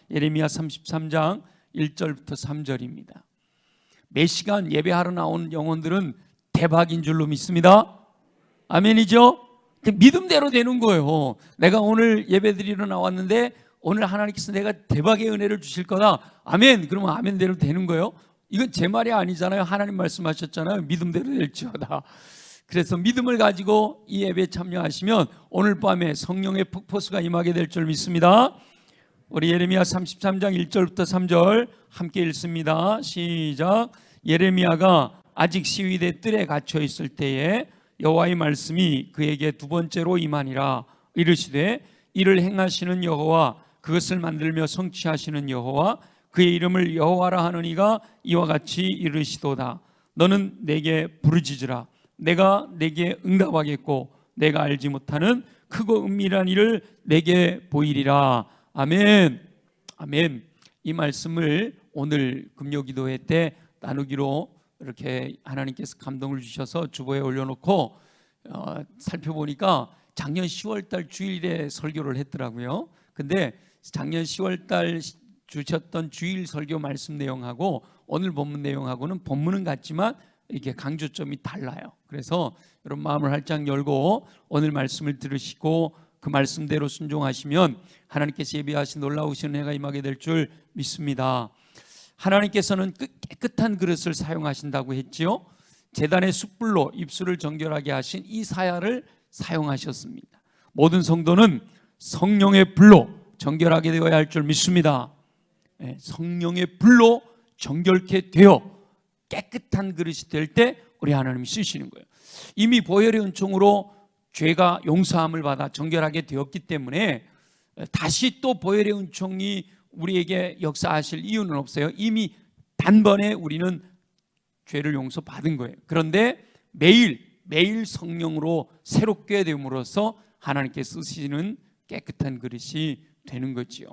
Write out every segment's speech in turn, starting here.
예레미야 33장 1절부터 3절입니다. 매 시간 예배하러 나오는 영혼들은 대박인 줄로 믿습니다. 아멘이죠? 믿음대로 되는 거예요. 내가 오늘 예배드리러 나왔는데 오늘 하나님께서 내가 대박의 은혜를 주실 거다. 아멘. 그러면 아멘대로 되는 거예요. 이건 제 말이 아니잖아요. 하나님 말씀하셨잖아요. 믿음대로 될지어다. 그래서 믿음을 가지고 이 예배에 참여하시면 오늘 밤에 성령의 폭포수가 임하게 될 줄 믿습니다. 우리 예레미야 33장 1절부터 3절 함께 읽습니다. 시작. 예레미야가 아직 시위대 뜰에 갇혀 있을 때에 여호와의 말씀이 그에게 두 번째로 임하니라. 이르시되 이를 행하시는 여호와, 그것을 만들며 성취하시는 여호와, 그의 이름을 여호와라 하는 이가 이와 같이 이르시도다. 너는 내게 부르짖으라. 내가 내게 응답하겠고 내가 알지 못하는 크고 은밀한 일을 내게 보이리라. 아멘. 아멘. 이 말씀을 오늘 금요기도회 때 나누기로 이렇게 하나님께서 감동을 주셔서 주보에 올려놓고 살펴보니까 작년 10월달 주일에 설교를 했더라고요. 근데 작년 10월달 주셨던 주일 설교 말씀 내용하고 오늘 본문 내용하고는 본문은 같지만 이게 강조점이 달라요. 그래서 여러분 마음을 활짝 열고 오늘 말씀을 들으시고 그 말씀대로 순종하시면 하나님께서 예비하신 놀라우신 은혜가 임하게 될 줄 믿습니다. 하나님께서는 깨끗한 그릇을 사용하신다고 했지요. 제단의 숯불로 입술을 정결하게 하신 이 사야를 사용하셨습니다. 모든 성도는 성령의 불로 정결하게 되어야 할 줄 믿습니다. 성령의 불로 정결케 되어 깨끗한 그릇이 될 때 우리 하나님이 쓰시는 거예요. 이미 보혈의 은총으로 죄가 용서함을 받아 정결하게 되었기 때문에 다시 또 보혈의 은총이 우리에게 역사하실 이유는 없어요. 이미 단번에 우리는 죄를 용서받은 거예요. 그런데 매일 성령으로 새롭게 됨으로써 하나님께 쓰시는 깨끗한 그릇이 되는 거지요.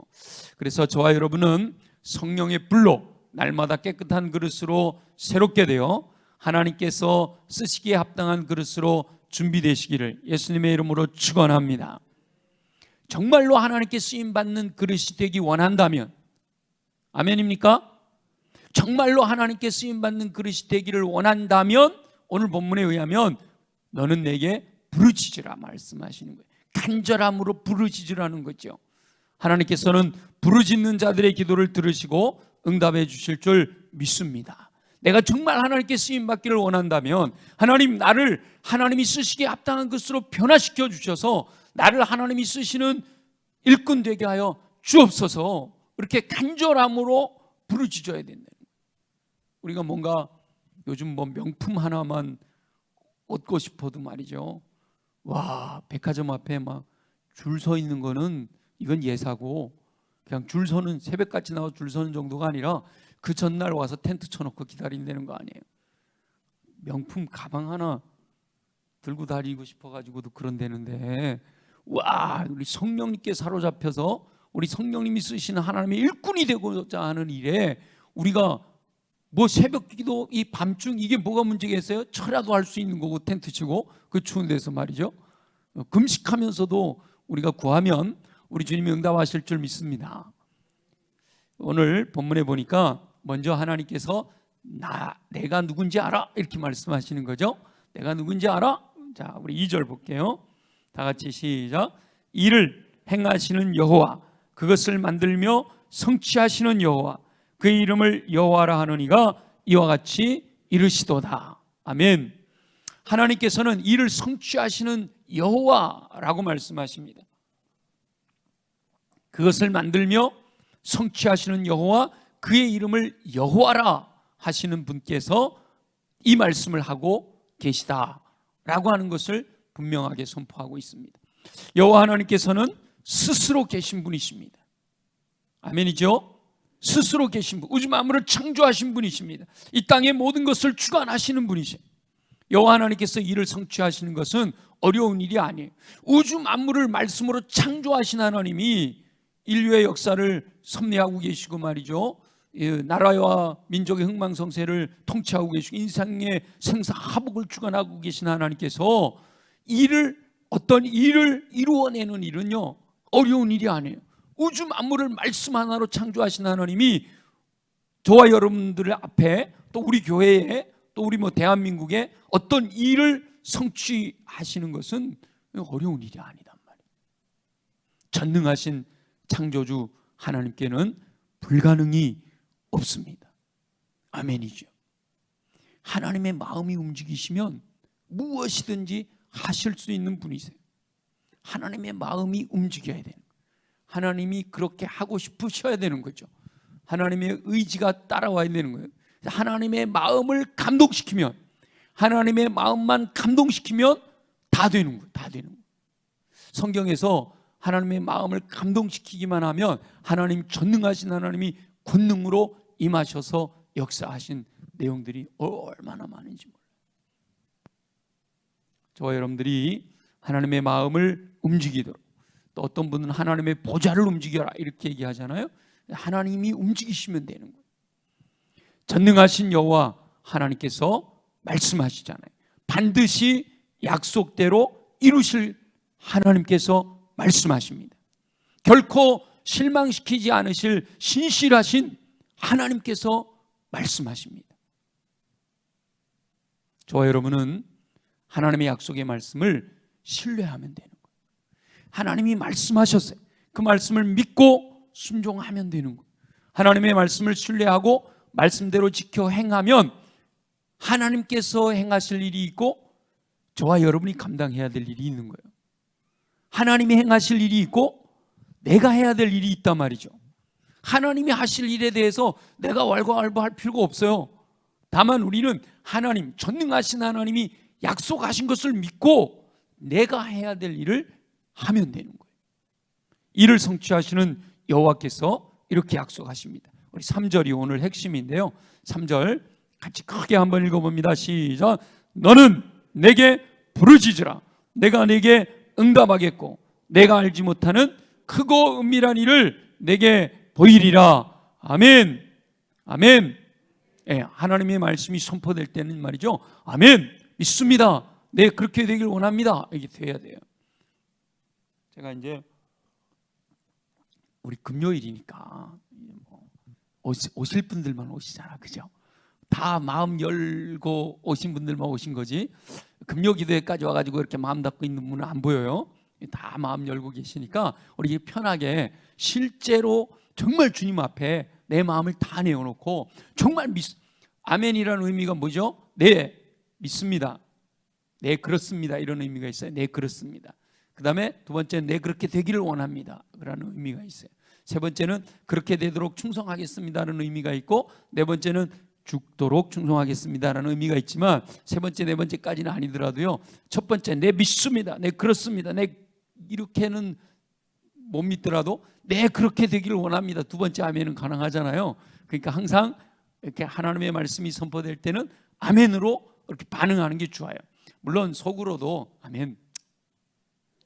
그래서 저와 여러분은 성령의 불로 날마다 깨끗한 그릇으로 새롭게 되어 하나님께서 쓰시기에 합당한 그릇으로 준비되시기를 예수님의 이름으로 축원합니다. 정말로 하나님께 쓰임받는 그릇이 되기 원한다면, 아멘입니까? 정말로 하나님께 쓰임받는 그릇이 되기를 원한다면 오늘 본문에 의하면 너는 내게 부르짖으라 말씀하시는 거예요. 간절함으로 부르짖으라는 거죠. 하나님께서는 부르짖는 자들의 기도를 들으시고 응답해 주실 줄 믿습니다. 내가 정말 하나님께 쓰임받기를 원한다면 하나님, 나를 하나님이 쓰시기에 합당한 것으로 변화시켜 주셔서 나를 하나님이 쓰시는 일꾼 되게 하여 주옵소서, 이렇게 간절함으로 부르짖어야 된다는 거예요. 우리가 뭔가 요즘 명품 하나만 얻고 싶어도 말이죠, 와, 백화점 앞에 막 줄 서 있는 거는 이건 예사고, 그냥 줄 서는, 새벽같이 나와서 줄 서는 정도가 아니라 그 전날 와서 텐트 쳐놓고 기다린다는 거 아니에요. 명품 가방 하나 들고 다니고 싶어가지고도 그런다는데, 와, 우리 성령님께 사로잡혀서 우리 성령님이 쓰시는 하나님의 일꾼이 되고자 하는 일에 우리가 뭐 새벽 기도, 이 밤중 이게 뭐가 문제겠어요? 철야도 할 수 있는 거고, 텐트 치고 그 추운 데서 말이죠. 금식하면서도 우리가 구하면 우리 주님이 응답하실 줄 믿습니다. 오늘 본문에 보니까 먼저 하나님께서 내가 누군지 알아? 이렇게 말씀하시는 거죠. 내가 누군지 알아? 자, 우리 2절 볼게요. 다 같이 시작. 이를 행하시는 여호와, 그것을 만들며 성취하시는 여호와, 그의 이름을 여호와라 하는 이가 이와 같이 이르시도다. 아멘. 하나님께서는 이를 성취하시는 여호와라고 말씀하십니다. 그것을 만들며 성취하시는 여호와, 그의 이름을 여호와라 하시는 분께서 이 말씀을 하고 계시다라고 하는 것을 분명하게 선포하고 있습니다. 여호와 하나님께서는 스스로 계신 분이십니다. 아멘이죠? 스스로 계신 분, 우주 만물을 창조하신 분이십니다. 이 땅의 모든 것을 주관하시는 분이세요. 여호와 하나님께서 이를 성취하시는 것은 어려운 일이 아니에요. 우주 만물을 말씀으로 창조하신 하나님이 인류의 역사를 섭리하고 계시고 말이죠, 나라와 민족의 흥망성쇠를 통치하고 계시고 인생의 생사화복을 주관하고 계신 하나님께서 어떤 일을 이루어내는 일은요, 어려운 일이 아니에요. 우주 만물을 말씀 하나로 창조하신 하나님이 저와 여러분들 앞에, 또 우리 교회에, 또 우리 대한민국에 어떤 일을 성취하시는 것은 어려운 일이 아니단 말이에요. 전능하신 창조주 하나님께는 불가능이 없습니다. 아멘이죠. 하나님의 마음이 움직이시면 무엇이든지 하실 수 있는 분이세요. 하나님의 마음이 움직여야 되는 거예요. 하나님이 그렇게 하고 싶으셔야 되는 거죠. 하나님의 의지가 따라와야 되는 거예요. 하나님의 마음을 감동시키면, 하나님의 마음만 감동시키면 다 되는 거예요. 다 되는 거예요. 성경에서 하나님의 마음을 감동시키기만 하면 하나님, 전능하신 하나님이 권능으로 임하셔서 역사하신 내용들이 얼마나 많은지 몰라요. 저와 여러분들이 하나님의 마음을 움직이도록, 또 어떤 분은 하나님의 보좌를 움직여라 이렇게 얘기하잖아요. 하나님이 움직이시면 되는 거예요. 전능하신 여호와 하나님께서 말씀하시잖아요. 반드시 약속대로 이루실 하나님께서 말씀하십니다. 결코 실망시키지 않으실 신실하신 하나님께서 말씀하십니다. 저와 여러분은 하나님의 약속의 말씀을 신뢰하면 되는 거예요. 하나님이 말씀하셨어요. 그 말씀을 믿고 순종하면 되는 거예요. 하나님의 말씀을 신뢰하고 말씀대로 지켜 행하면 하나님께서 행하실 일이 있고 저와 여러분이 감당해야 될 일이 있는 거예요. 하나님이 행하실 일이 있고 내가 해야 될 일이 있단 말이죠. 하나님이 하실 일에 대해서 내가 왈가왈부할 필요가 없어요. 다만 우리는 하나님, 전능하신 하나님이 약속하신 것을 믿고 내가 해야 될 일을 하면 되는 거예요. 이를 성취하시는 여호와께서 이렇게 약속하십니다. 우리 3절이 오늘 핵심인데요. 3절 같이 크게 한번 읽어봅니다. 시작. 너는 내게 부르짖으라. 내가 내게 응답하겠고 내가 알지 못하는 크고 은밀한 일을 내게 보이리라. 아멘. 아멘. 예, 하나님의 말씀이 선포될 때는 말이죠. 아멘. 믿습니다. 네, 그렇게 되길 원합니다. 이게 돼야 돼요. 제가 이제 우리 금요일이니까 오실 분들만 오시잖아, 그죠? 다 마음 열고 오신 분들만 오신 거지. 금요기도회까지 와가지고 이렇게 마음 닫고 있는 분은 안 보여요. 다 마음 열고 계시니까 우리 편하게 실제로 정말 주님 앞에 내 마음을 다 내어놓고 정말 아멘이라는 의미가 뭐죠? 네, 믿습니다. 네, 그렇습니다. 이런 의미가 있어요. 네, 그렇습니다. 그 다음에 두 번째는 네, 그렇게 되기를 원합니다. 라는 의미가 있어요. 세 번째는 그렇게 되도록 충성하겠습니다라는 의미가 있고, 네 번째는 죽도록 충성하겠습니다라는 의미가 있지만 세 번째, 네 번째까지는 아니더라도요, 첫 번째 네, 믿습니다. 네, 그렇습니다. 네, 이렇게는 못 믿더라도 네, 그렇게 되기를 원합니다. 두 번째 아멘은 가능하잖아요. 그러니까 항상 이렇게 하나님의 말씀이 선포될 때는 아멘으로 이렇게 반응하는 게 좋아요. 물론 속으로도 아멘,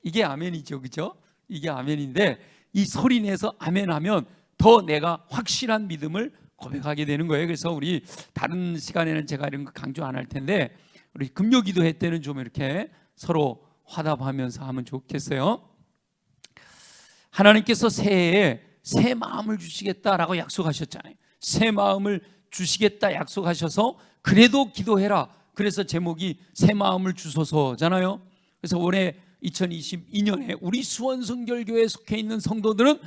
이게 아멘이죠, 그죠? 이게 아멘인데 이 소리 내서 아멘하면 더 내가 확실한 믿음을 고백하게 되는 거예요. 그래서 우리 다른 시간에는 제가 이런 거 강조 안 할 텐데 우리 금요기도회 때는 좀 이렇게 서로 화답하면서 하면 좋겠어요. 하나님께서 새해에 새 마음을 주시겠다라고 약속하셨잖아요. 새 마음을 주시겠다 약속하셔서 그래도 기도해라. 그래서 제목이 새 마음을 주소서잖아요. 그래서 올해 2022년에 우리 수원성결교회에 속해 있는 성도들은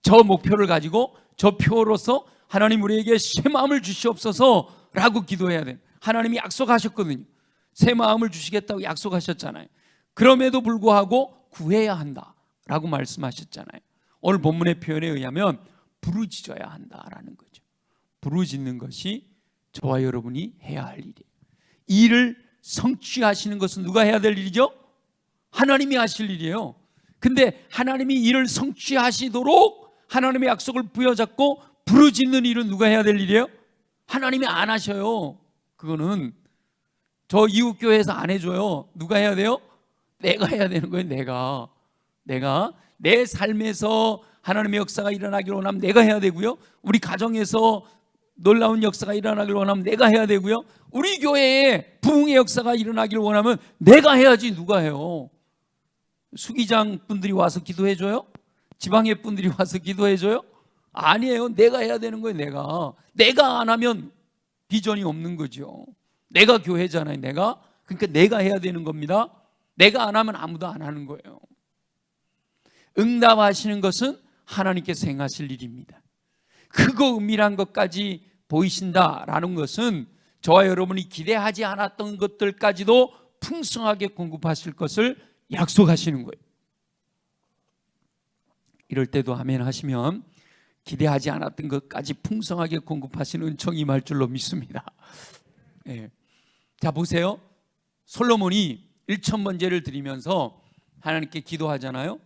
저 목표를 가지고 저 표로서 하나님 우리에게 새 마음을 주시옵소서라고 기도해야 돼요. 하나님이 약속하셨거든요. 새 마음을 주시겠다고 약속하셨잖아요. 그럼에도 불구하고 구해야 한다라고 말씀하셨잖아요. 오늘 본문의 표현에 의하면 부르짖어야 한다라는 거죠. 부르짖는 것이 저와 여러분이 해야 할 일이에요. 이 일을 성취하시는 것은 누가 해야 될 일이죠? 하나님이 하실 일이에요. 근데 하나님이 이를 성취하시도록 하나님의 약속을 부여잡고 부르짖는 일은 누가 해야 될 일이에요? 하나님이 안 하셔요. 그거는 저 이웃교회에서 안 해줘요. 누가 해야 돼요? 내가 해야 되는 거예요. 내가 내 삶에서 하나님의 역사가 일어나길 원하면 내가 해야 되고요, 우리 가정에서 놀라운 역사가 일어나길 원하면 내가 해야 되고요, 우리 교회에 부흥의 역사가 일어나길 원하면 내가 해야지 누가 해요? 수기장 분들이 와서 기도해줘요? 지방의 분들이 와서 기도해줘요? 아니에요. 내가 해야 되는 거예요. 내가 안 하면 비전이 없는 거죠. 내가 교회잖아요. 그러니까 내가 해야 되는 겁니다. 내가 안 하면 아무도 안 하는 거예요. 응답하시는 것은 하나님께서 행하실 일입니다. 크고 은밀한 것까지 보이신다라는 것은 저와 여러분이 기대하지 않았던 것들까지도 풍성하게 공급하실 것을 약속하시는 거예요. 이럴 때도 아멘 하시면 기대하지 않았던 것까지 풍성하게 공급하시는 은총이 임할 줄로 믿습니다. 네. 자, 보세요. 솔로몬이 1000번제를 드리면서 하나님께 기도하잖아요.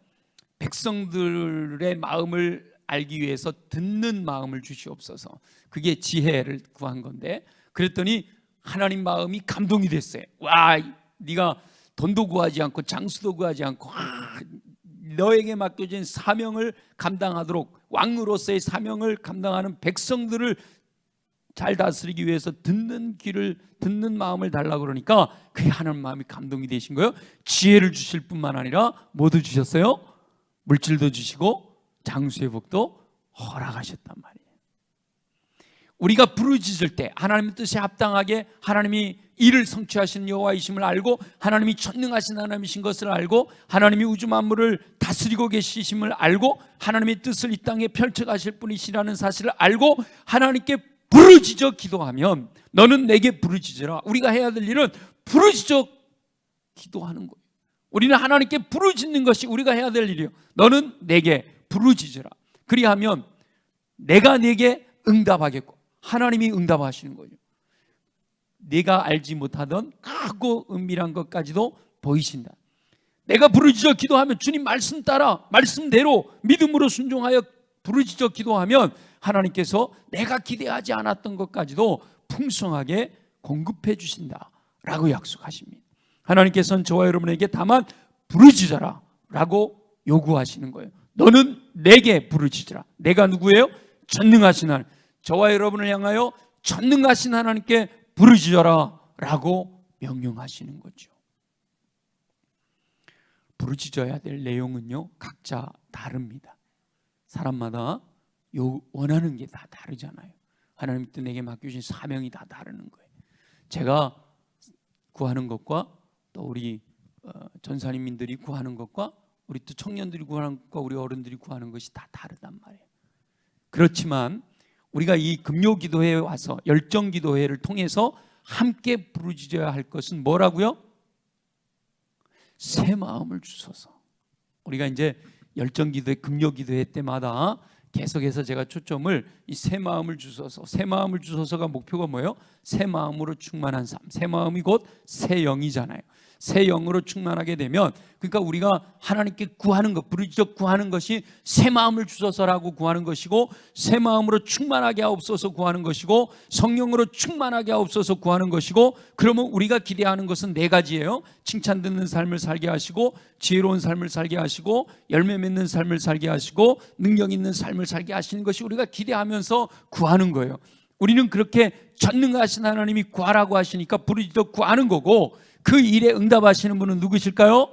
백성들의 마음을 알기 위해서 듣는 마음을 주시옵소서. 그게 지혜를 구한 건데, 그랬더니 하나님 마음이 감동이 됐어요. 와, 네가 돈도 구하지 않고 장수도 구하지 않고 너에게 맡겨진 사명을 감당하도록, 왕으로서의 사명을 감당하는 백성들을 잘 다스리기 위해서 듣는 마음을 달라고 그러니까 그게 하나님 마음이 감동이 되신 거예요. 지혜를 주실 뿐만 아니라 뭐도 주셨어요? 물질도 주시고 장수의 복도 허락하셨단 말이에요. 우리가 부르짖을 때 하나님의 뜻에 합당하게 하나님이 일을 성취하시는 여호와이심을 알고, 하나님이 전능하신 하나님이신 것을 알고, 하나님이 우주 만물을 다스리고 계시심을 알고, 하나님의 뜻을 이 땅에 펼쳐가실 분이시라는 사실을 알고 하나님께 부르짖어 기도하면, 너는 내게 부르짖으라. 우리가 해야 될 일은 부르짖어 기도하는 거예요. 우리는 하나님께 부르짖는 것이 우리가 해야 될 일이에요. 너는 내게 부르짖으라. 그리하면 내가 내게 응답하겠고, 하나님이 응답하시는 거죠. 내가 알지 못하던 크고 은밀한 것까지도 보이신다. 내가 부르짖어 기도하면 주님 말씀 따라 말씀대로 믿음으로 순종하여 부르짖어 기도하면 하나님께서 내가 기대하지 않았던 것까지도 풍성하게 공급해 주신다라고 약속하십니다. 하나님께서는 저와 여러분에게 다만 부르짖어라 라고 요구하시는 거예요. 너는 내게 부르짖으라. 내가 누구예요? 전능하신 하나님. 저와 여러분을 향하여 전능하신 하나님께 부르짖어라 라고 명령하시는 거죠. 부르짖어야 될 내용은요, 각자 다릅니다. 사람마다 원하는 게 다 다르잖아요. 하나님께서 내게 맡겨주신 사명이 다 다르는 거예요. 제가 구하는 것과 또 우리 전사님들이 구하는 것과 우리 또 청년들이 구하는 것과 우리 어른들이 구하는 것이 다 다르단 말이에요. 그렇지만 우리가 이 금요기도회에 와서 열정기도회를 통해서 함께 부르짖어야 할 것은 뭐라고요? 새 마음을 주소서. 우리가 이제 열정기도회, 금요기도회 때마다 계속해서 제가 초점을 이 새 마음을 주소서, 새 마음을 주소서가 목표가 뭐예요? 새 마음으로 충만한 삶. 새 마음이 곧 새 영이잖아요. 새 영으로 충만하게 되면, 그러니까 우리가 하나님께 구하는 것, 부르짖어 구하는 것이 새 마음을 주소서라고 구하는 것이고, 새 마음으로 충만하게 하옵소서 구하는 것이고, 성령으로 충만하게 하옵소서 구하는 것이고, 그러면 우리가 기대하는 것은 네 가지예요. 칭찬 듣는 삶을 살게 하시고, 지혜로운 삶을 살게 하시고, 열매 맺는 삶을 살게 하시고, 능력 있는 삶을 살게 하시는 것이 우리가 기대하면서 구하는 거예요. 우리는 그렇게 전능하신 하나님이 구하라고 하시니까 부르짖어 구하는 거고, 그 일에 응답하시는 분은 누구실까요?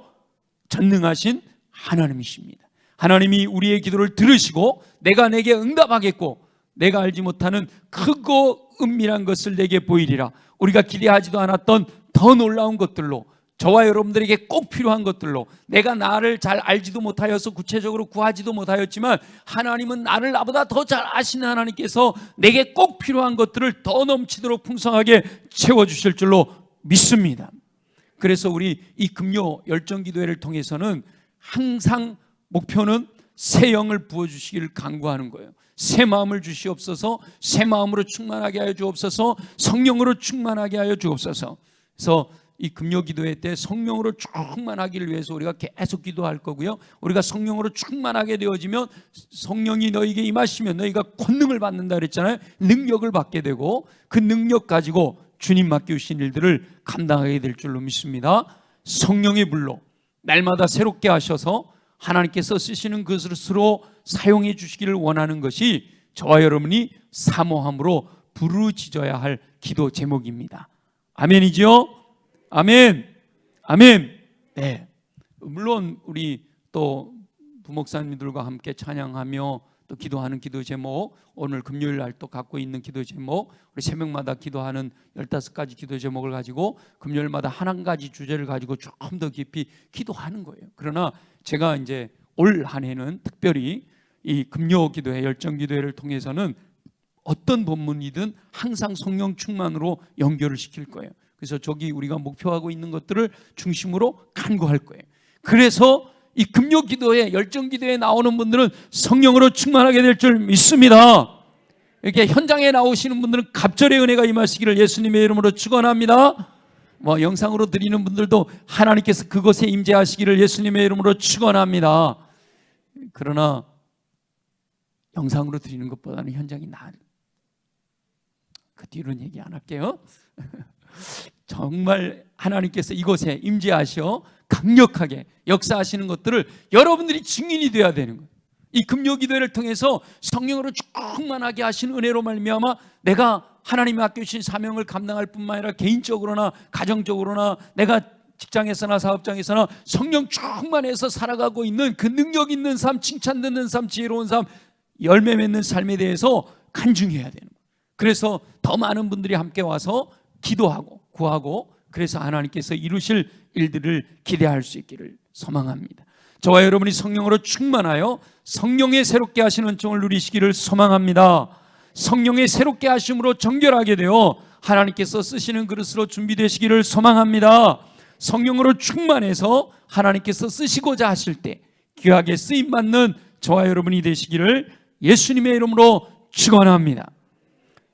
전능하신 하나님이십니다. 하나님이 우리의 기도를 들으시고 내가 내게 응답하겠고, 내가 알지 못하는 크고 은밀한 것을 내게 보이리라. 우리가 기대하지도 않았던 더 놀라운 것들로, 저와 여러분들에게 꼭 필요한 것들로, 내가 나를 잘 알지도 못하여서 구체적으로 구하지도 못하였지만 하나님은 나를 나보다 더 잘 아시는 하나님께서 내게 꼭 필요한 것들을 더 넘치도록 풍성하게 채워주실 줄로 믿습니다. 그래서 우리 이 금요 열정기도회를 통해서는 항상 목표는 새 영을 부어주시기를 간구하는 거예요. 새 마음을 주시옵소서, 새 마음으로 충만하게 하여 주옵소서, 성령으로 충만하게 하여 주옵소서. 그래서 이 금요기도회 때 성령으로 충만하기를 위해서 우리가 계속 기도할 거고요. 우리가 성령으로 충만하게 되어지면 성령이 너에게 임하시면 너희가 권능을 받는다 그랬잖아요. 능력을 받게 되고 그 능력 가지고 주님 맡겨주신 일들을 감당하게 될 줄로 믿습니다. 성령의 불로 날마다 새롭게 하셔서 하나님께서 쓰시는 것으로 사용해 주시기를 원하는 것이 저와 여러분이 사모함으로 부르짖어야 할 기도 제목입니다. 아멘이죠? 아멘. 아멘. 네. 물론 우리 또 부목사님들과 함께 찬양하며 또 기도하는 기도 제목, 오늘 금요일 날 또 갖고 있는 기도 제목, 우리 새벽마다 기도하는 15가지 기도 제목을 가지고 금요일마다 한 가지 주제를 가지고 조금 더 깊이 기도하는 거예요. 그러나 제가 이제 올 한 해는 특별히 이 금요 기도회, 열정 기도회를 통해서는 어떤 본문이든 항상 성령 충만으로 연결을 시킬 거예요. 그래서 저기 우리가 목표하고 있는 것들을 중심으로 간구할 거예요. 그래서 이 금요 기도회, 열정 기도회에 나오는 분들은 성령으로 충만하게 될 줄 믿습니다. 이렇게 현장에 나오시는 분들은 갑절의 은혜가 임하시기를 예수님의 이름으로 축원합니다. 영상으로 드리는 분들도 하나님께서 그곳에 임재하시기를 예수님의 이름으로 축원합니다. 그러나 영상으로 드리는 것보다는 현장이 나을. 그 뒤로는 얘기 안 할게요. 정말 하나님께서 이곳에 임재하셔 강력하게 역사하시는 것들을 여러분들이 증인이 되어야 되는 거예요. 이 금요기도회를 통해서 성령으로 충만하게 하신 은혜로 말미암아 내가 하나님이 맡겨주신 사명을 감당할 뿐만 아니라 개인적으로나 가정적으로나 내가 직장에서나 사업장에서나 성령 충만해서 살아가고 있는 그 능력 있는 삶, 칭찬 듣는 삶, 지혜로운 삶, 열매 맺는 삶에 대해서 간증해야 되는 거예요. 그래서 더 많은 분들이 함께 와서 기도하고 구하고 그래서 하나님께서 이루실 일들을 기대할 수 있기를 소망합니다. 저와 여러분이 성령으로 충만하여 성령의 새롭게 하시는 은총을 누리시기를 소망합니다. 성령의 새롭게 하심으로 정결하게 되어 하나님께서 쓰시는 그릇으로 준비되시기를 소망합니다. 성령으로 충만해서 하나님께서 쓰시고자 하실 때 귀하게 쓰임받는 저와 여러분이 되시기를 예수님의 이름으로 축원합니다.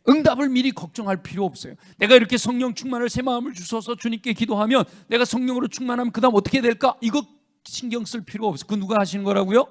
응답을 미리 걱정할 필요 없어요. 내가 이렇게 성령 충만을 새 마음을 주셔서 주님께 기도하면 내가 성령으로 충만하면 그 다음 어떻게 될까? 이거 신경 쓸 필요가 없어요. 그 누가 하시는 거라고요?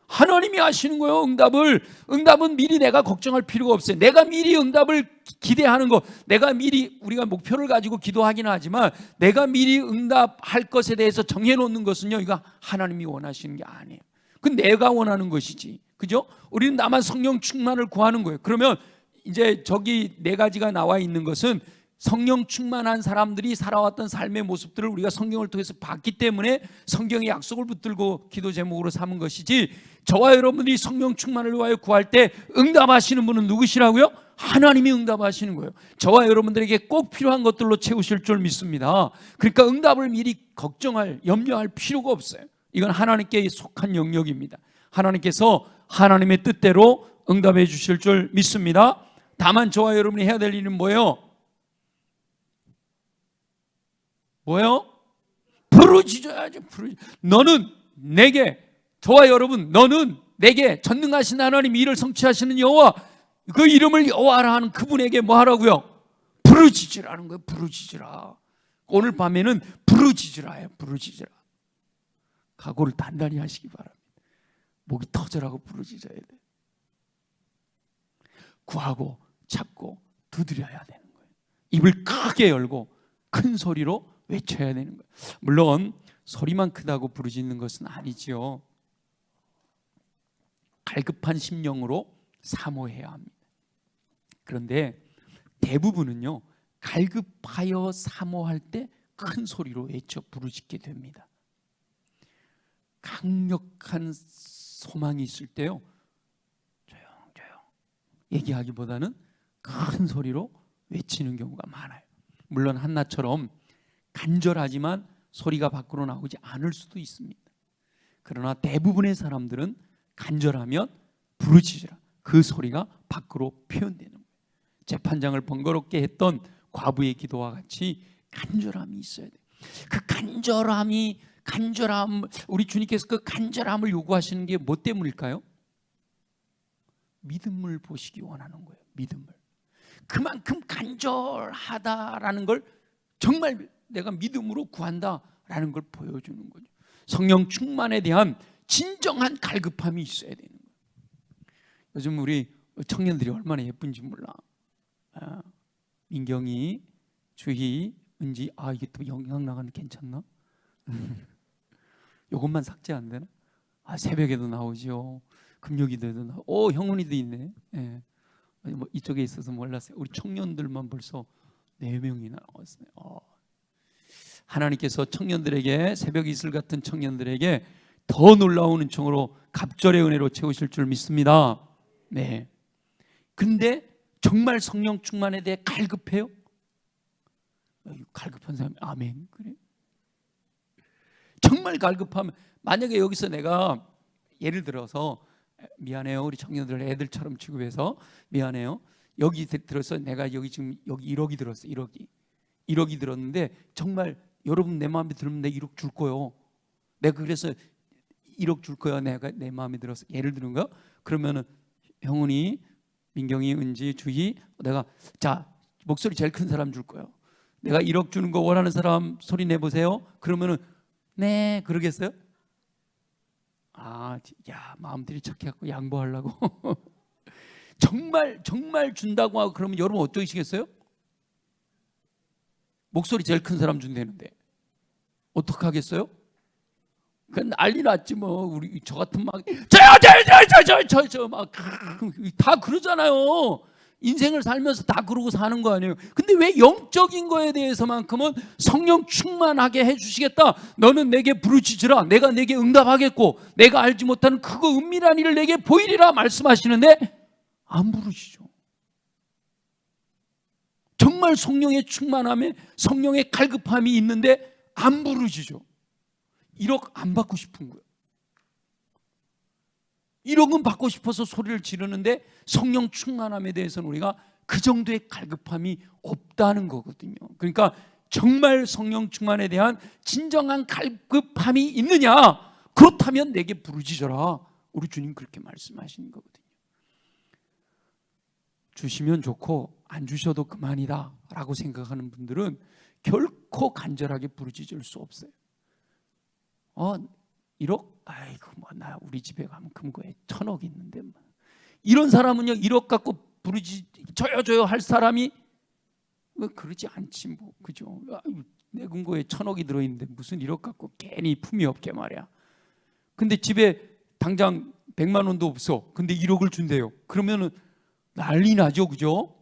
하나님이 하시는 거예요. 응답은 미리 내가 걱정할 필요가 없어요. 내가 미리 응답을 기대하는 거, 내가 미리 우리가 목표를 가지고 기도하기는 하지만 내가 미리 응답할 것에 대해서 정해놓는 것은요, 이거 하나님이 원하시는 게 아니에요. 그건 내가 원하는 것이지, 그죠? 우리는 나만 성령 충만을 구하는 거예요. 그러면 이제 저기 4가지가 나와 있는 것은 성령 충만한 사람들이 살아왔던 삶의 모습들을 우리가 성경을 통해서 봤기 때문에 성경의 약속을 붙들고 기도 제목으로 삼은 것이지, 저와 여러분들이 성령 충만을 위하여 구할 때 응답하시는 분은 누구시라고요? 하나님이 응답하시는 거예요. 저와 여러분들에게 꼭 필요한 것들로 채우실 줄 믿습니다. 그러니까 응답을 미리 걱정할, 염려할 필요가 없어요. 이건 하나님께 속한 영역입니다. 하나님께서 하나님의 뜻대로 응답해 주실 줄 믿습니다. 다만 저와 여러분이 해야 될 일은 뭐예요? 부르짖어야죠. 너는 내게, 저와 여러분, 너는 내게 전능하신 하나님 일을 성취하시는 여호와, 그 이름을 여호와라 하는 그분에게 뭐 하라고요? 부르짖으라는 거예요. 부르짖으라. 오늘 밤에는 부르짖으라예요. 부르짖으라. 각오를 단단히 하시기 바랍니다. 목이 터져라고 부르짖어야 돼요. 구하고 찾고 두드려야 되는 거예요. 입을 크게 열고 큰 소리로 외쳐야 되는 거예요. 물론 소리만 크다고 부르짖는 것은 아니지요. 갈급한 심령으로 사모해야 합니다. 그런데 대부분은요, 갈급하여 사모할 때 큰 소리로 외쳐 부르짖게 됩니다. 강력한 소망이 있을 때요, 조용조용 얘기하기보다는 큰 소리로 외치는 경우가 많아요. 물론 한나처럼 간절하지만 소리가 밖으로 나오지 않을 수도 있습니다. 그러나 대부분의 사람들은 간절하면 부르짖으라, 그 소리가 밖으로 표현되는 거예요. 재판장을 번거롭게 했던 과부의 기도와 같이 간절함이 있어야 돼요. 그 간절함, 우리 주님께서 그 간절함을 요구하시는 게 뭐 때문일까요? 믿음을 보시기 원하는 거예요. 믿음을. 그만큼 간절하다라는 걸, 정말 내가 믿음으로 구한다라는 걸 보여주는 거죠. 성령 충만에 대한 진정한 갈급함이 있어야 되는 거예요. 요즘 우리 청년들이 얼마나 예쁜지 몰라. 민경이, 주희, 은지, 이게 또 영향 나가는 괜찮나? 요것만 삭제 안 되나? 새벽에도 나오죠. 금요기도에도 나오고, 형훈이도 있네. 예. 뭐 이쪽에 있어서 몰랐어요. 우리 청년들만 벌써 4명이나 나왔어요. 하나님께서 청년들에게, 새벽 이슬 같은 청년들에게 더 놀라운 은총으로 갑절의 은혜로 채우실 줄 믿습니다. 네. 근데 정말 성령 충만에 대해 갈급해요? 갈급한 사람이 아멘 그래? 정말 갈급하면, 만약에 여기서 내가 예를 들어서 미안해요, 우리 청년들 애들처럼 취급해서 미안해요, 여기 들어서 내가 여기 지금 여기 1억이 들었어. 1억이 들었는데 정말 여러분 내 마음에 들면 내 1억 줄 거요. 내가 그래서 1억 줄 거야. 내가 내 마음에 들어서 예를 드는 거. 그러면은 형훈이, 민경이, 은지, 주희, 내가 자 목소리 제일 큰 사람 줄 거예요. 내가 1억 주는 거 원하는 사람 소리 내보세요. 그러면은 네 그러겠어요? 야 마음들이 착해갖고 양보하려고 정말 준다고 하고 그러면 여러분 어떠시겠어요? 목소리 제일 큰 사람 준다는데 어떡하겠어요? 그건 난리 났지 뭐. 우리 저 같은 막 막 다 그러잖아요. 인생을 살면서 다 그러고 사는 거 아니에요. 근데 왜 영적인 거에 대해서만큼은 성령 충만하게 해주시겠다, 너는 내게 부르짖으라, 내가 내게 응답하겠고 내가 알지 못하는 그거 은밀한 일을 내게 보이리라 말씀하시는데 안 부르시죠. 정말 성령의 충만함에 성령의 갈급함이 있는데 안 부르시죠. 1억 안 받고 싶은 거예요. 1억은 받고 싶어서 소리를 지르는데 성령 충만함에 대해서는 우리가 그 정도의 갈급함이 없다는 거거든요. 그러니까 정말 성령 충만에 대한 진정한 갈급함이 있느냐? 그렇다면 내게 부르짖어라. 우리 주님 그렇게 말씀하시는 거거든요. 주시면 좋고 안 주셔도 그만이다 라고 생각하는 분들은 결코 간절하게 부르짖을 수 없어요. 1억? 아이고 뭐 나 우리 집에 가면 금고에 1,000억 있는데 뭐. 이런 사람은요 1억 갖고 저요 할 사람이 뭐 그러지 않지 뭐. 그죠? 내 금고에 1,000억이 들어있는데 무슨 1억 갖고 괜히 품이 없게 말이야. 근데 집에 당장 100만 원도 없어. 근데 1억을 준대요. 그러면은 난리 나죠. 그죠?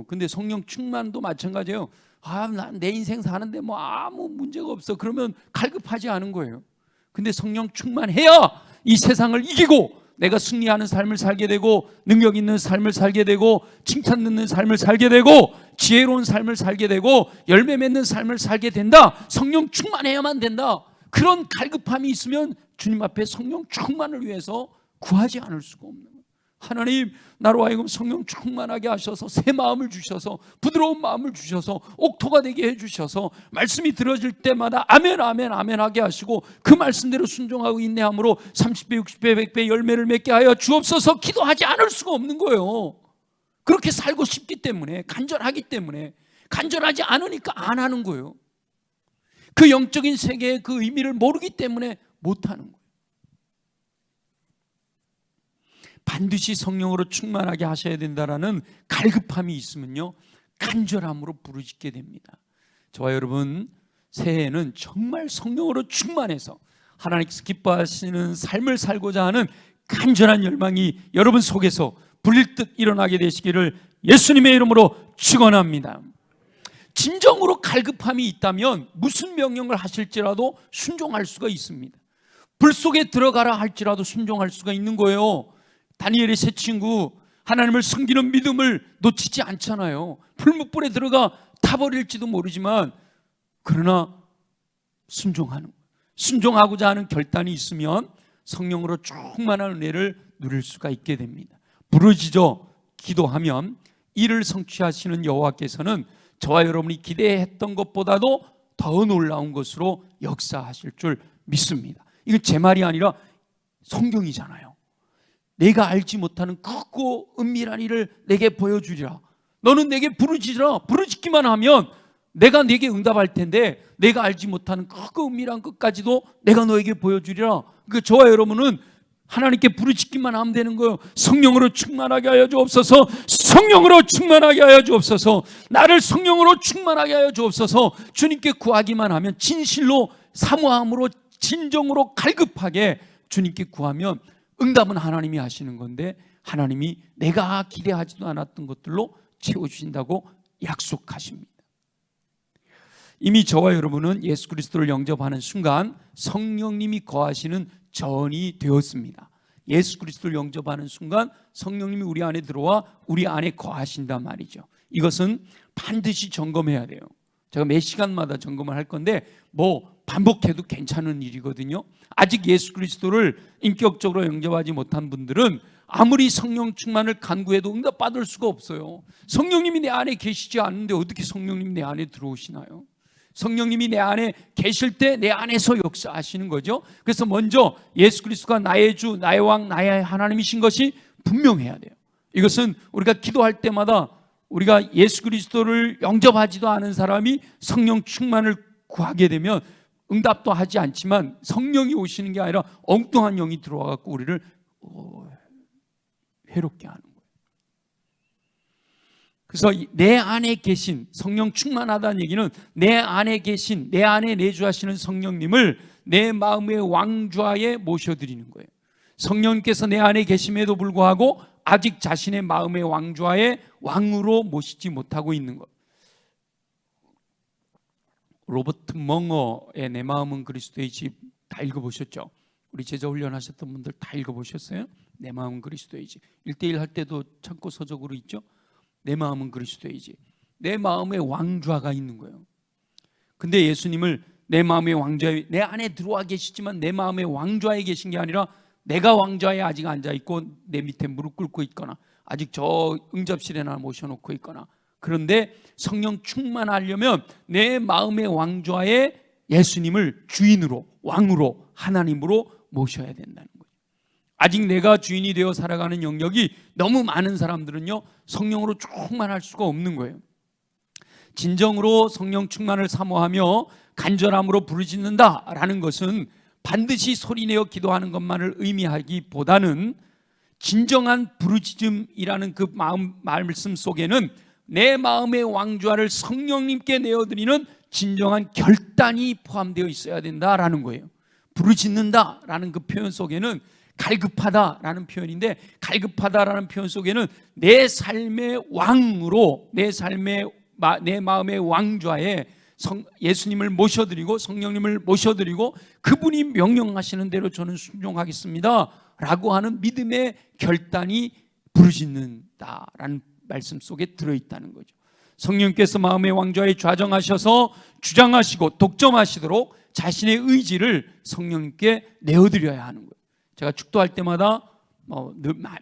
근데 성령 충만도 마찬가지예요. 난 내 인생 사는데 뭐 아무 문제가 없어. 그러면 갈급하지 않은 거예요. 근데 성령 충만해야 이 세상을 이기고 내가 승리하는 삶을 살게 되고 능력 있는 삶을 살게 되고 칭찬 듣는 삶을 살게 되고 지혜로운 삶을 살게 되고 열매 맺는 삶을 살게 된다. 성령 충만해야만 된다. 그런 갈급함이 있으면 주님 앞에 성령 충만을 위해서 구하지 않을 수가 없는 거예요. 하나님, 나로 하여금 성령 충만하게 하셔서 새 마음을 주셔서 부드러운 마음을 주셔서 옥토가 되게 해주셔서 말씀이 들어질 때마다 아멘 아멘 아멘 하게 하시고 그 말씀대로 순종하고 인내함으로 30배 60배 100배 열매를 맺게 하여 주옵소서 기도하지 않을 수가 없는 거예요. 그렇게 살고 싶기 때문에, 간절하기 때문에. 간절하지 않으니까 안 하는 거예요. 그 영적인 세계의 그 의미를 모르기 때문에 못하는 거예요. 반드시 성령으로 충만하게 하셔야 된다라는 갈급함이 있으면요 간절함으로 부르짖게 됩니다. 저와 여러분 새해에는 정말 성령으로 충만해서 하나님께서 기뻐하시는 삶을 살고자 하는 간절한 열망이 여러분 속에서 불릴 듯 일어나게 되시기를 예수님의 이름으로 축원합니다. 진정으로 갈급함이 있다면 무슨 명령을 하실지라도 순종할 수가 있습니다. 불 속에 들어가라 할지라도 순종할 수가 있는 거예요. 다니엘의 세 친구 하나님을 섬기는 믿음을 놓치지 않잖아요. 풀무불에 들어가 타버릴지도 모르지만 그러나 순종하는 거예요. 순종하고자 하는 결단이 있으면 성령으로 충만한 은혜를 누릴 수가 있게 됩니다. 부르짖어 기도하면 이를 성취하시는 여호와께서는 저와 여러분이 기대했던 것보다도 더 놀라운 것으로 역사하실 줄 믿습니다. 이건 제 말이 아니라 성경이잖아요. 내가 알지 못하는 크고 은밀한 일을 내게 보여주리라. 너는 내게 부르짖으라. 부르짖기만 하면 내가 내게 응답할 텐데 내가 알지 못하는 크고 은밀한 것까지도 내가 너에게 보여주리라. 그러니까 저와 여러분은 하나님께 부르짖기만 하면 되는 거예요. 성령으로 충만하게 하여 주옵소서. 성령으로 충만하게 하여 주옵소서. 나를 성령으로 충만하게 하여 주옵소서. 주님께 구하기만 하면 진실로 사모함으로 진정으로 갈급하게 주님께 구하면 응답은 하나님이 하시는 건데 하나님이 내가 기대하지도 않았던 것들로 채워주신다고 약속하십니다. 이미 저와 여러분은 예수 그리스도를 영접하는 순간 성령님이 거하시는 전이 되었습니다. 예수 그리스도를 영접하는 순간 성령님이 우리 안에 들어와 우리 안에 거하신단 말이죠. 이것은 반드시 점검해야 돼요. 제가 몇 시간마다 점검을 할 건데 반복해도 괜찮은 일이거든요. 아직 예수 그리스도를 인격적으로 영접하지 못한 분들은 아무리 성령 충만을 간구해도 응답받을 수가 없어요. 성령님이 내 안에 계시지 않는데 어떻게 성령님이 내 안에 들어오시나요? 성령님이 내 안에 계실 때 내 안에서 역사하시는 거죠. 그래서 먼저 예수 그리스도가 나의 주, 나의 왕, 나의 하나님이신 것이 분명해야 돼요. 이것은 우리가 기도할 때마다 우리가 예수 그리스도를 영접하지도 않은 사람이 성령 충만을 구하게 되면 응답도 하지 않지만 성령이 오시는 게 아니라 엉뚱한 영이 들어와 갖고 우리를 괴롭게 하는 거예요. 그래서 내 안에 계신 성령 충만하다는 얘기는 내 안에 계신, 내 안에 내주하시는 성령님을 내 마음의 왕좌에 모셔드리는 거예요. 성령님께서 내 안에 계심에도 불구하고 아직 자신의 마음의 왕좌에 왕으로 모시지 못하고 있는 것. 로버트 멍어의 내 마음은 그리스도의 집 다 읽어보셨죠? 우리 제자 훈련하셨던 분들 다 읽어보셨어요? 내 마음은 그리스도의 집. 1:1 할 때도 참고 서적으로 있죠? 내 마음은 그리스도의 집. 내 마음에 왕좌가 있는 거예요. 근데 예수님을 내 마음의 왕좌에, 내 안에 들어와 계시지만 내 마음의 왕좌에 계신 게 아니라 내가 왕좌에 아직 앉아있고 내 밑에 무릎 꿇고 있거나 아직 저 응접실에나 모셔놓고 있거나, 그런데 성령 충만하려면 내 마음의 왕좌에 예수님을 주인으로, 왕으로, 하나님으로 모셔야 된다는 거예요. 아직 내가 주인이 되어 살아가는 영역이 너무 많은 사람들은요, 성령으로 충만할 수가 없는 거예요. 진정으로 성령 충만을 사모하며 간절함으로 부르짖는다라는 것은 반드시 소리내어 기도하는 것만을 의미하기보다는 진정한 부르짖음이라는 그 말씀 속에는 내 마음의 왕좌를 성령님께 내어드리는 진정한 결단이 포함되어 있어야 된다라는 거예요. 부르짖는다라는 그 표현 속에는 갈급하다라는 표현인데, 갈급하다라는 표현 속에는 내 삶의 왕으로, 내 마음의 왕좌에 예수님을 모셔드리고 성령님을 모셔드리고 그분이 명령하시는 대로 저는 순종하겠습니다 라고 하는 믿음의 결단이 부르짖는다라는 말씀 속에 들어있다는 거죠. 성령께서 마음의 왕좌에 좌정하셔서 주장하시고 독점하시도록 자신의 의지를 성령님께 내어드려야 하는 거예요. 제가 축도할 때마다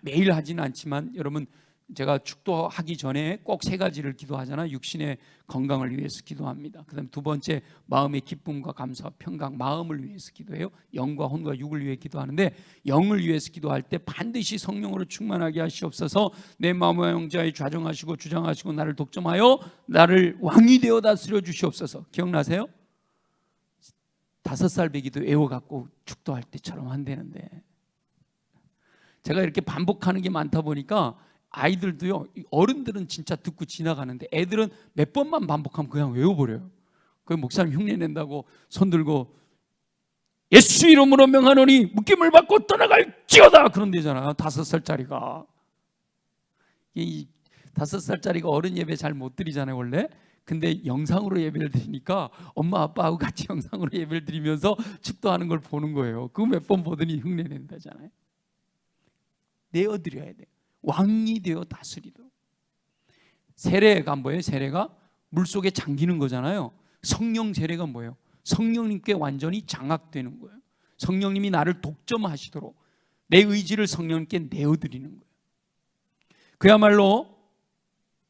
매일 하지는 않지만 여러분, 제가 축도하기 전에 꼭 3가지를 기도하잖아요. 육신의 건강을 위해서 기도합니다. 그 다음에 2번째, 마음의 기쁨과 감사와 평강, 마음을 위해서 기도해요. 영과 혼과 육을 위해 기도하는데, 영을 위해서 기도할 때 반드시 성령으로 충만하게 하시옵소서. 내 마음의 왕좌에 좌정하시고 주장하시고 나를 독점하여 나를 왕이 되어 다스려 주시옵소서. 기억나세요? 5살 배기도 외워갖고 축도할 때처럼 한다는데, 제가 이렇게 반복하는 게 많다 보니까 아이들도요, 어른들은 진짜 듣고 지나가는데 애들은 몇 번만 반복하면 그냥 외워버려요. 그 목사님 흉내 낸다고 손 들고 예수 이름으로 명하노니 묶임을 받고 떠나갈지어다 그런 데잖아. 5살짜리가. 이 5살짜리가 어른 예배 잘 못 드리잖아요 원래. 근데 영상으로 예배를 드리니까 엄마 아빠하고 같이 영상으로 예배를 드리면서 축도하는 걸 보는 거예요. 그거 몇 번 보더니 흉내 낸다잖아요. 내어드려야 돼요. 왕이 되어 다스리도록. 세례가 뭐예요? 세례가 물속에 잠기는 거잖아요. 성령 세례가 뭐예요? 성령님께 완전히 장악되는 거예요. 성령님이 나를 독점하시도록 내 의지를 성령님께 내어드리는 거예요. 그야말로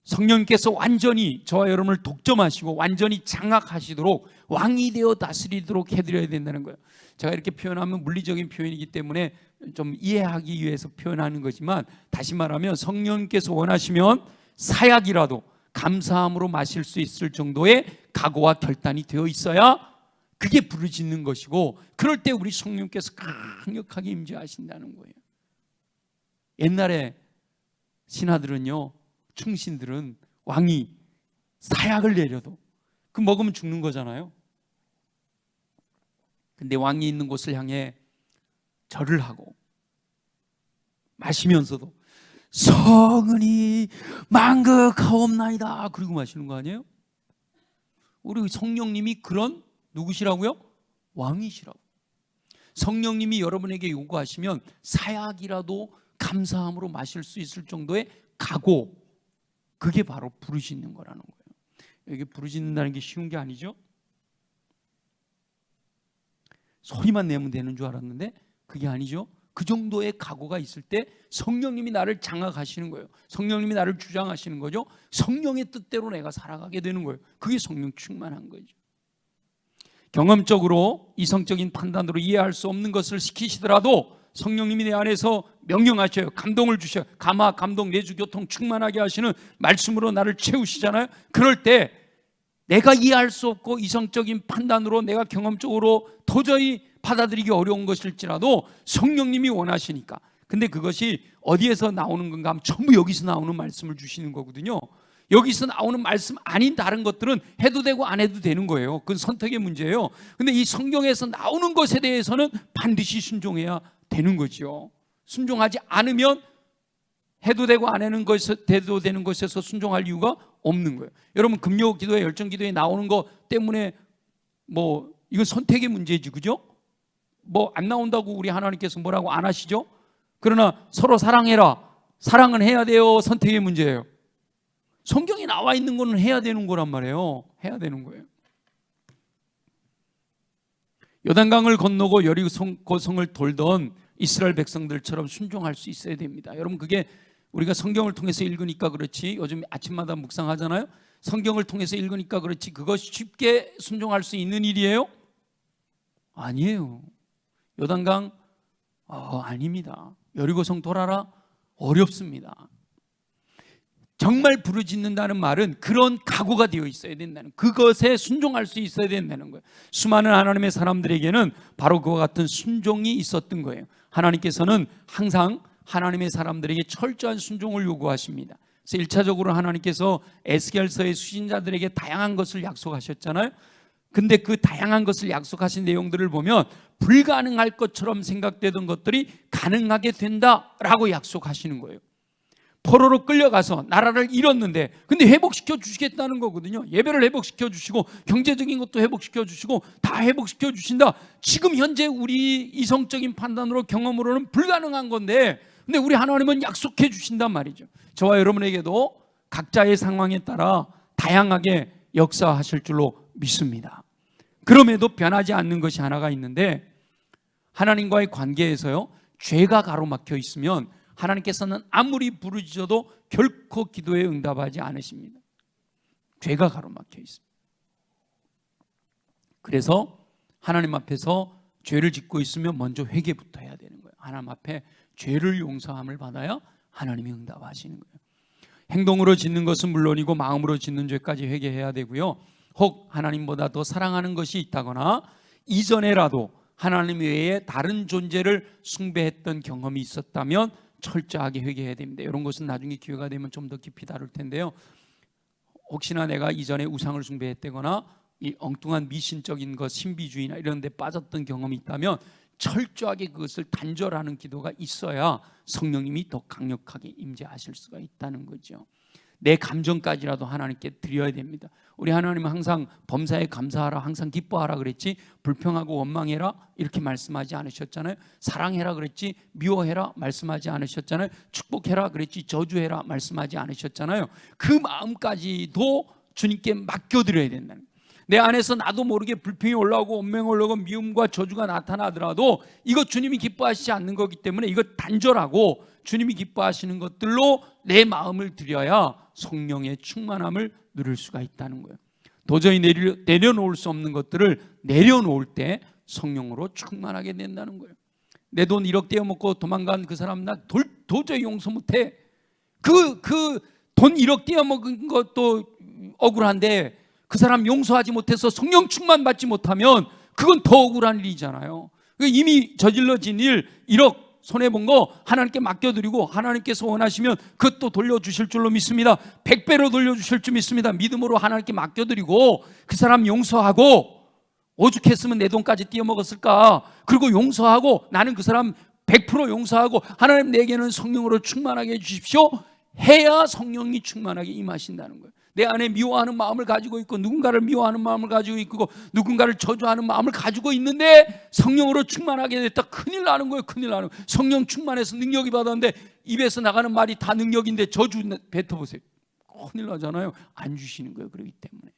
성령님께서 완전히 저와 여러분을 독점하시고 완전히 장악하시도록 왕이 되어 다스리도록 해드려야 된다는 거예요. 제가 이렇게 표현하면 물리적인 표현이기 때문에 좀 이해하기 위해서 표현하는 거지만, 다시 말하면 성령님께서 원하시면 사약이라도 감사함으로 마실 수 있을 정도의 각오와 결단이 되어 있어야 그게 부르짖는 것이고, 그럴 때 우리 성령님께서 강력하게 임재하신다는 거예요. 옛날에 신하들은요, 충신들은 왕이 사약을 내려도 그 먹으면 죽는 거잖아요. 근데 왕이 있는 곳을 향해 절을 하고 마시면서도 성은이 만극하옵나이다 그리고 마시는 거 아니에요? 우리 성령님이 그런 누구시라고요? 왕이시라고. 성령님이 여러분에게 요구하시면 사약이라도 감사함으로 마실 수 있을 정도의 각오, 그게 바로 부르짖는 거라는 거예요. 이게 부르짖는다는 게 쉬운 게 아니죠. 소리만 내면 되는 줄 알았는데 그게 아니죠. 그 정도의 각오가 있을 때 성령님이 나를 장악하시는 거예요. 성령님이 나를 주장하시는 거죠. 성령의 뜻대로 내가 살아가게 되는 거예요. 그게 성령 충만한 거죠. 경험적으로 이성적인 판단으로 이해할 수 없는 것을 시키시더라도 성령님이 내 안에서 명령하셔요. 감동을 주셔요. 감화, 감동, 내주, 교통 충만하게 하시는 말씀으로 나를 채우시잖아요. 그럴 때 내가 이해할 수 없고 이성적인 판단으로 내가 경험적으로 도저히 받아들이기 어려운 것일지라도 성령님이 원하시니까. 근데 그것이 어디에서 나오는 건가 하면 전부 여기서 나오는 말씀을 주시는 거거든요. 여기서 나오는 말씀 아닌 다른 것들은 해도 되고 안 해도 되는 거예요. 그건 선택의 문제예요. 근데 이 성경에서 나오는 것에 대해서는 반드시 순종해야 되는 거죠. 순종하지 않으면 해도 되고 안 해도 되는 것에서 순종할 이유가 없는 거예요. 여러분 금요 기도회, 열정 기도에 나오는 것 때문에 이건 선택의 문제지, 그죠? 안 나온다고 우리 하나님께서 뭐라고 안 하시죠? 그러나 서로 사랑해라. 사랑은 해야 돼요. 선택의 문제예요. 성경에 나와 있는 거는 해야 되는 거란 말이에요. 해야 되는 거예요. 요단강을 건너고 여리고성을 돌던 이스라엘 백성들처럼 순종할 수 있어야 됩니다. 여러분 그게 우리가 성경을 통해서 읽으니까 그렇지, 요즘 아침마다 묵상하잖아요. 성경을 통해서 읽으니까 그렇지 그것이 쉽게 순종할 수 있는 일이에요? 아니에요. 요단강 아닙니다. 여리고성 돌아라? 어렵습니다. 정말 부르짖는다는 말은 그런 각오가 되어 있어야 된다는, 그것에 순종할 수 있어야 된다는 거예요. 수많은 하나님의 사람들에게는 바로 그와 같은 순종이 있었던 거예요. 하나님께서는 항상 하나님의 사람들에게 철저한 순종을 요구하십니다. 그래서 1차적으로 하나님께서 에스겔서의 수신자들에게 다양한 것을 약속하셨잖아요. 근데 그 다양한 것을 약속하신 내용들을 보면 불가능할 것처럼 생각되던 것들이 가능하게 된다라고 약속하시는 거예요. 포로로 끌려가서 나라를 잃었는데 근데 회복시켜 주시겠다는 거거든요. 예배를 회복시켜 주시고 경제적인 것도 회복시켜 주시고 다 회복시켜 주신다. 지금 현재 우리 이성적인 판단으로 경험으로는 불가능한 건데 근데 우리 하나님은 약속해 주신단 말이죠. 저와 여러분에게도 각자의 상황에 따라 다양하게 역사하실 줄로 믿습니다. 그럼에도 변하지 않는 것이 하나가 있는데, 하나님과의 관계에서요, 죄가 가로막혀 있으면 하나님께서는 아무리 부르짖어도 결코 기도에 응답하지 않으십니다. 죄가 가로막혀 있습니다. 그래서 하나님 앞에서 죄를 짓고 있으면 먼저 회개부터 해야 되는 거예요. 하나님 앞에 죄를 용서함을 받아야 하나님이 응답하시는 거예요. 행동으로 짓는 것은 물론이고 마음으로 짓는 죄까지 회개해야 되고요. 혹 하나님보다 더 사랑하는 것이 있다거나 이전에라도 하나님 외에 다른 존재를 숭배했던 경험이 있었다면 철저하게 회개해야 됩니다. 이런 것은 나중에 기회가 되면 좀 더 깊이 다룰 텐데요. 혹시나 내가 이전에 우상을 숭배했다거나 이 엉뚱한 미신적인 것, 신비주의나 이런 데 빠졌던 경험이 있다면 철저하게 그것을 단절하는 기도가 있어야 성령님이 더 강력하게 임재하실 수가 있다는 거죠. 내 감정까지라도 하나님께 드려야 됩니다. 우리 하나님은 항상 범사에 감사하라, 항상 기뻐하라 그랬지 불평하고 원망해라 이렇게 말씀하지 않으셨잖아요. 사랑해라 그랬지 미워해라 말씀하지 않으셨잖아요. 축복해라 그랬지 저주해라 말씀하지 않으셨잖아요. 그 마음까지도 주님께 맡겨드려야 된다는 거예요. 내 안에서 나도 모르게 불평이 올라오고 원망이 올라오고 미움과 저주가 나타나더라도 이거 주님이 기뻐하시지 않는 거기 때문에 이거 단절하고 주님이 기뻐하시는 것들로 내 마음을 드려야 성령의 충만함을 누릴 수가 있다는 거예요. 도저히 내려놓을 수 없는 것들을 내려놓을 때 성령으로 충만하게 된다는 거예요. 내 돈 1억 떼어먹고 도망간 그 사람 나 도저히 용서 못해. 그 돈 1억 떼어먹은 것도 억울한데 그 사람 용서하지 못해서 성령 충만 받지 못하면 그건 더 억울한 일이잖아요. 이미 저질러진 일 1억 손해본 거 하나님께 맡겨드리고 하나님께서 원하시면 그것도 돌려주실 줄로 믿습니다. 100배로 돌려주실 줄 믿습니다. 믿음으로 하나님께 맡겨드리고 그 사람 용서하고, 오죽했으면 내 돈까지 띄어먹었을까. 그리고 용서하고 나는 그 사람 100% 용서하고 하나님 내게는 성령으로 충만하게 해주십시오 해야 성령이 충만하게 임하신다는 거예요. 내 안에 미워하는 마음을 가지고 있고 누군가를 미워하는 마음을 가지고 있고 누군가를 저주하는 마음을 가지고 있는데 성령으로 충만하게 됐다. 큰일 나는 거예요. 큰일 나는 거예요. 성령 충만해서 능력이 받았는데 입에서 나가는 말이 다 능력인데 저주 뱉어보세요. 큰일 나잖아요. 안 주시는 거예요. 그렇기 때문에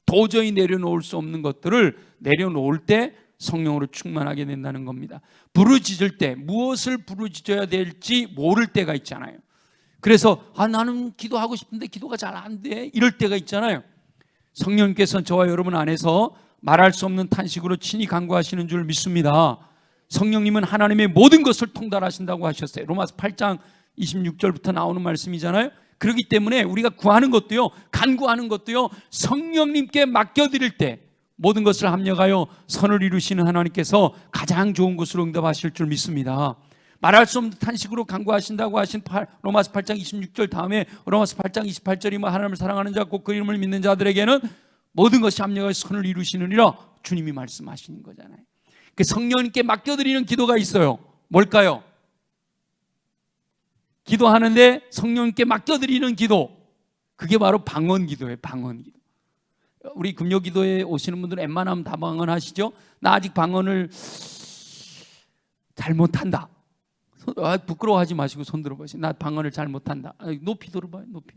도저히 내려놓을 수 없는 것들을 내려놓을 때 성령으로 충만하게 된다는 겁니다. 부르짖을 때 무엇을 부르짖어야 될지 모를 때가 있잖아요. 그래서 나는 기도하고 싶은데 기도가 잘 안 돼, 이럴 때가 있잖아요. 성령님께서 저와 여러분 안에서 말할 수 없는 탄식으로 친히 간구하시는 줄 믿습니다. 성령님은 하나님의 모든 것을 통달하신다고 하셨어요. 로마서 8장 26절부터 나오는 말씀이잖아요. 그렇기 때문에 우리가 구하는 것도요, 간구하는 것도요, 성령님께 맡겨드릴 때 모든 것을 합력하여 선을 이루시는 하나님께서 가장 좋은 것으로 응답하실 줄 믿습니다. 말할 수 없는 탄식으로 간구하신다고 하신 로마서 8장 26절 다음에 로마서 8장 28절이 하나님을 사랑하는 자 곧 그 이름을 믿는 자들에게는 모든 것이 합력하여 선을 이루시느니라 주님이 말씀하시는 거잖아요. 그 성령님께 맡겨드리는 기도가 있어요. 뭘까요? 기도하는데 성령님께 맡겨드리는 기도, 그게 바로 방언기도예요. 방언기도. 우리 금요기도에 오시는 분들은 웬만하면 다 방언하시죠? 나 아직 방언을 잘 못한다. 부끄러워하지 마시고 손 들어보세요. 나 방언을 잘 못한다. 높이 들어봐요. 높이.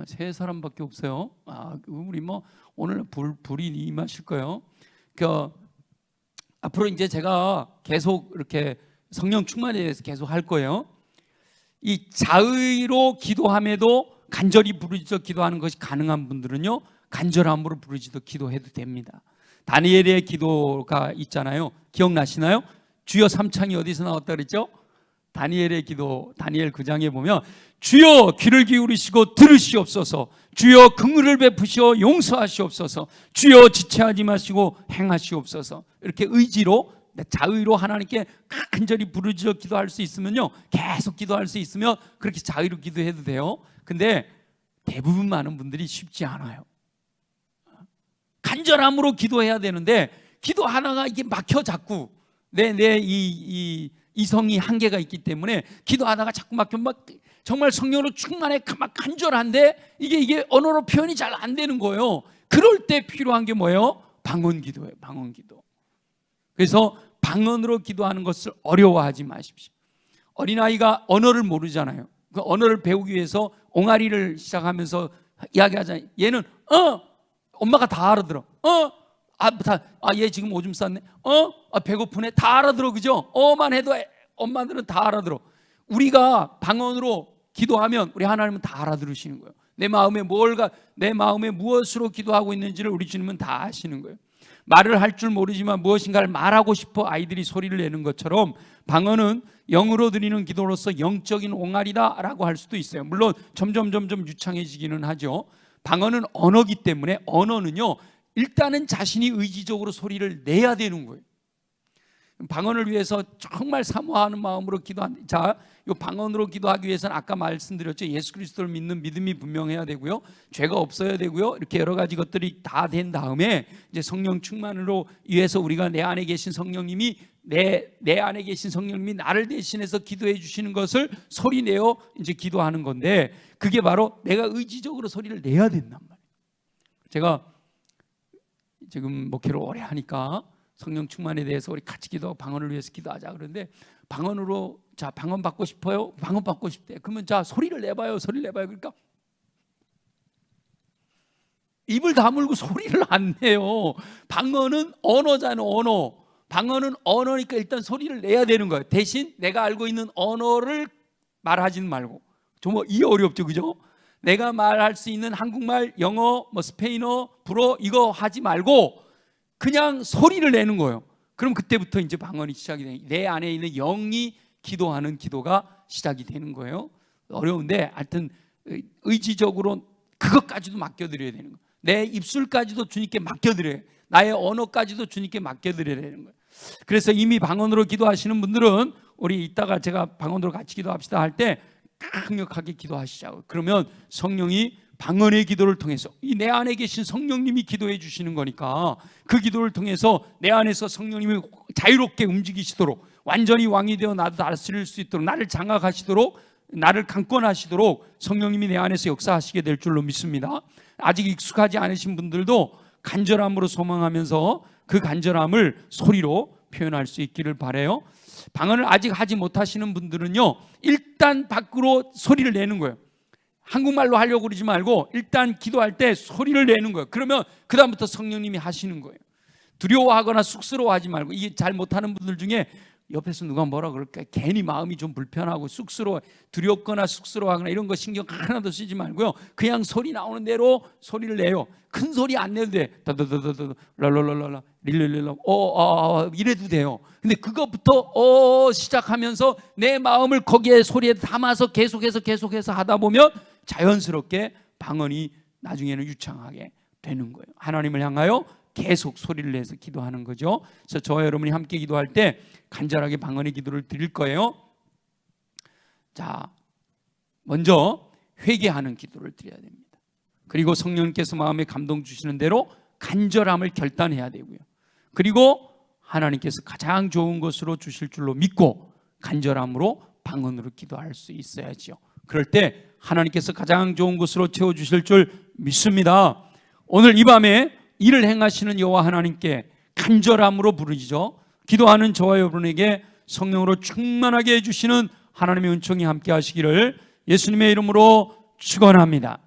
세 사람밖에 없어요. 우리 오늘 불이 임하실 거예요. 앞으로 이제 제가 계속 이렇게 성령 충만에 대해서 계속 할 거예요. 이 자의로 기도함에도 간절히 부르짖어 기도하는 것이 가능한 분들은요, 간절함으로 부르짖어 기도해도 됩니다. 다니엘의 기도가 있잖아요. 기억나시나요? 주여 삼창이 어디서 나왔다 그랬죠? 다니엘의 기도, 다니엘 9장에 보면 주여 귀를 기울이시고 들으시옵소서, 주여 긍휼을 베푸시어 용서하시옵소서, 주여 지체하지 마시고 행하시옵소서. 이렇게 의지로, 자의로 하나님께 간절히 부르짖어 기도할 수 있으면요, 계속 기도할 수 있으면 그렇게 자의로 기도해도 돼요. 근데 대부분 많은 분들이 쉽지 않아요. 간절함으로 기도해야 되는데 기도 하나가 이게 막혀 자꾸. 이성이 한계가 있기 때문에 기도하다가 자꾸 막혀, 정말 성령으로 충만해 막 간절한데 이게 언어로 표현이 잘 안 되는 거예요. 그럴 때 필요한 게 뭐예요? 방언기도예요. 방언기도. 그래서 방언으로 기도하는 것을 어려워하지 마십시오. 어린아이가 언어를 모르잖아요. 그 언어를 배우기 위해서 옹알이를 시작하면서 이야기하잖아요. 얘는 엄마가 다 알아들어. 얘 지금 오줌 쌌네. 배고프네. 다 알아들어, 그죠? 만 해도 엄마들은 다 알아들어. 우리가 방언으로 기도하면 우리 하나님은 다 알아들으시는 거예요. 내 마음에 무엇으로 기도하고 있는지를 우리 주님은 다 아시는 거예요. 말을 할 줄 모르지만 무엇인가를 말하고 싶어 아이들이 소리를 내는 것처럼 방언은 영으로 드리는 기도로서 영적인 옹알이다라고 할 수도 있어요. 물론 점점 유창해지기는 하죠. 방언은 언어기 때문에, 언어는요, 일단은 자신이 의지적으로 소리를 내야 되는 거예요. 방언을 위해서 정말 사모하는 마음으로 기도한, 이 방언으로 기도하기 위해서는 아까 말씀드렸죠. 예수 그리스도를 믿는 믿음이 분명해야 되고요, 죄가 없어야 되고요, 이렇게 여러 가지 것들이 다 된 다음에 이제 성령 충만으로 위해서 우리가 내 안에 계신 성령님이 내 안에 계신 성령님이 나를 대신해서 기도해 주시는 것을 소리내어 이제 기도하는 건데, 그게 바로 내가 의지적으로 소리를 내야 된단 말이에요. 제가 지금 목회를 오래 하니까 성령 충만에 대해서 우리 같이 기도하고 방언을 위해서 기도하자 그러는데, 방언으로 방언 받고 싶어요? 방언 받고 싶대. 그러면 소리를 내봐요. 소리를 내봐요. 그러니까 입을 다물고 소리를 안 내요. 방언은 언어잖아요. 언어. 방언은 언어니까 일단 소리를 내야 되는 거예요. 대신 내가 알고 있는 언어를 말하지는 말고. 정말 이 어렵죠, 그죠? 내가 말할 수 있는 한국말, 영어, 스페인어, 불어 이거 하지 말고 그냥 소리를 내는 거예요. 그럼 그때부터 이제 방언이 시작이 돼요. 내 안에 있는 영이 기도하는 기도가 시작이 되는 거예요. 어려운데 하여튼 의지적으로 그것까지도 맡겨드려야 되는 거예요. 내 입술까지도 주님께 맡겨드려요. 나의 언어까지도 주님께 맡겨드려야 되는 거예요. 그래서 이미 방언으로 기도하시는 분들은 우리 이따가 제가 방언으로 같이 기도합시다 할 때 강력하게 기도하시자고. 그러면 성령이 방언의 기도를 통해서 이 내 안에 계신 성령님이 기도해 주시는 거니까 그 기도를 통해서 내 안에서 성령님이 자유롭게 움직이시도록, 완전히 왕이 되어 나도 다스릴 수 있도록, 나를 장악하시도록 나를 강권하시도록 성령님이 내 안에서 역사하시게 될 줄로 믿습니다. 아직 익숙하지 않으신 분들도 간절함으로 소망하면서 그 간절함을 소리로 표현할 수 있기를 바라요. 방언을 아직 하지 못하시는 분들은요, 일단 밖으로 소리를 내는 거예요. 한국말로 하려고 그러지 말고 일단 기도할 때 소리를 내는 거예요. 그러면 그 다음부터 성령님이 하시는 거예요. 두려워하거나 쑥스러워하지 말고, 이게 잘 못하는 분들 중에 옆에서 누가 뭐라 그럴까 괜히 마음이 좀 불편하고 쑥스러워, 두렵거나 쑥스러워하거나 이런 거 신경 하나도 쓰지 말고요, 그냥 소리 나오는 대로 소리를 내요. 큰 소리 안 내도 돼. 다다다다다 랄랄랄라 릴릴릴라 이래도 돼요. 근데 그것부터 시작하면서 내 마음을 거기에 소리에 담아서 계속해서 하다 보면 자연스럽게 방언이 나중에는 유창하게 되는 거예요. 하나님을 향하여 계속 소리를 내서 기도하는 거죠. 그래서 저와 여러분이 함께 기도할 때 간절하게 방언의 기도를 드릴 거예요. 자, 먼저 회개하는 기도를 드려야 됩니다. 그리고 성령님께서 마음에 감동 주시는 대로 간절함을 결단해야 되고요. 그리고 하나님께서 가장 좋은 것으로 주실 줄로 믿고 간절함으로 방언으로 기도할 수 있어야죠. 그럴 때 하나님께서 가장 좋은 것으로 채워주실 줄 믿습니다. 오늘 이 밤에 일을 행하시는 여호와 하나님께 간절함으로 부르짖어 기도하는 저와 여러분에게 성령으로 충만하게 해주시는 하나님의 은총이 함께 하시기를 예수님의 이름으로 축원합니다.